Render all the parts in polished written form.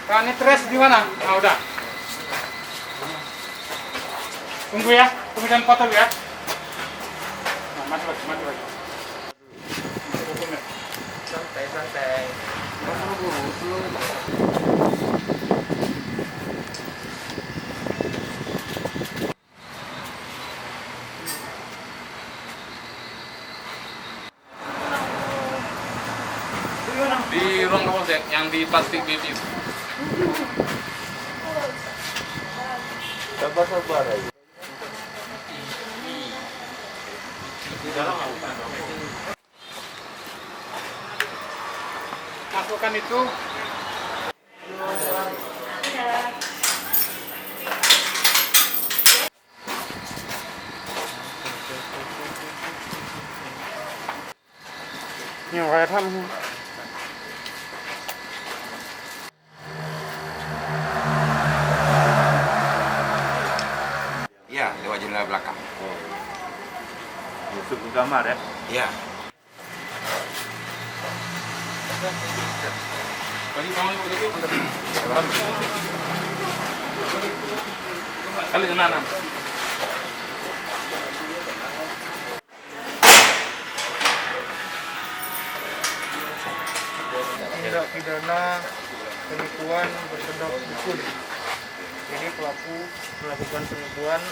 Kanitres di mana? Ah, udah. Tunggu ya, tunggu jangan foto ya. Nah, mati lagi. Santai. Di ruang Kapolsek yang di plastik itu. Sabar aja. Masukkan itu. Ini kayak apa? Iya, lewat jendela belakang. Masuk ke kamar ya? Iya. Kali enam. Tindak pidana penipuan berkedok dukun. Jadi pelaku melakukan penipuan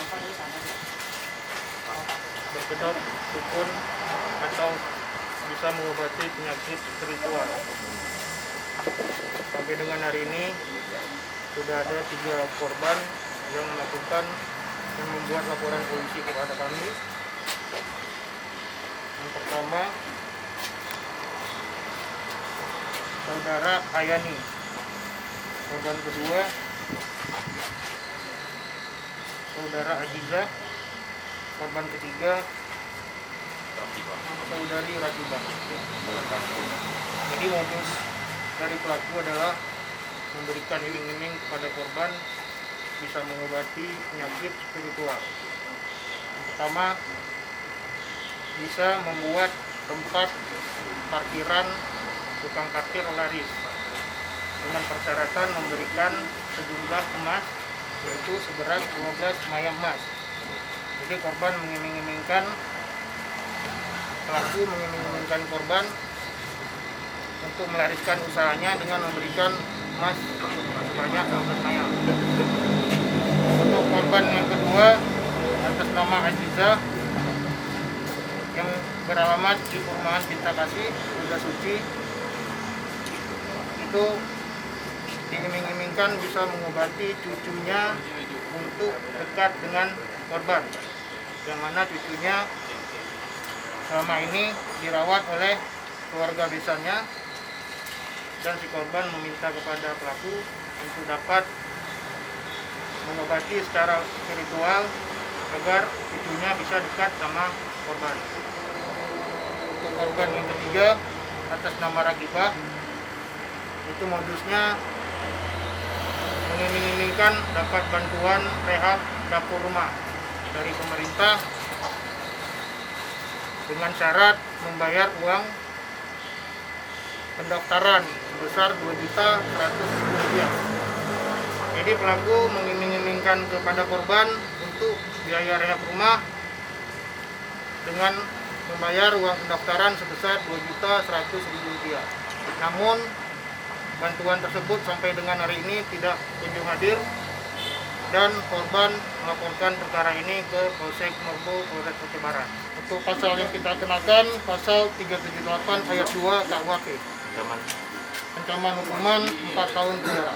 berkedok dukun atau bisa mengobati penyakit spiritual. Sampai dengan hari ini sudah ada 3 korban yang melakukan dan membuat laporan polisi kepada kami. Yang pertama, Saudara Ayani. Korban kedua, Saudara Aziza. Korban ketiga, Saudari Ratibah. Jadi modus dari pelaku adalah memberikan iming-iming kepada korban bisa mengobati penyakit spiritual. Yang pertama, bisa membuat tempat parkiran tukang parkir laris dengan persyaratan memberikan sejumlah emas yaitu seberat 12 mayang emas. Jadi korban pelaku mengiming-imingkan korban untuk melariskan usahanya dengan memberikan emas sebanyak 12 mayang. Untuk korban yang kedua atas nama Aziza yang beralamat di Perumahan Cinta Kasih, Bunda Suci, itu diiming-imingkan bisa mengobati cucunya untuk dekat dengan korban, yang mana cucunya selama ini dirawat oleh keluarga besarnya, dan si korban meminta kepada pelaku untuk dapat mengobati secara spiritual agar cucunya bisa dekat sama korban. Untuk korban yang ketiga atas nama Ragibah, itu modusnya mengiming-imingkan dapat bantuan rehab dapur rumah dari pemerintah dengan syarat membayar uang pendaftaran sebesar Rp2.100.000. Jadi pelaku mengiming-imingkan kepada korban untuk biaya rehab rumah dengan membayar uang pendaftaran sebesar Rp2.100.000. Namun bantuan tersebut sampai dengan hari ini tidak kunjung hadir dan korban melaporkan perkara ini ke Polsek Morbo, Polres Aceh Barat. Untuk pasal yang kita kenakan pasal 378 ayat 2 KUHP. Ancaman hukuman 4 tahun penjara.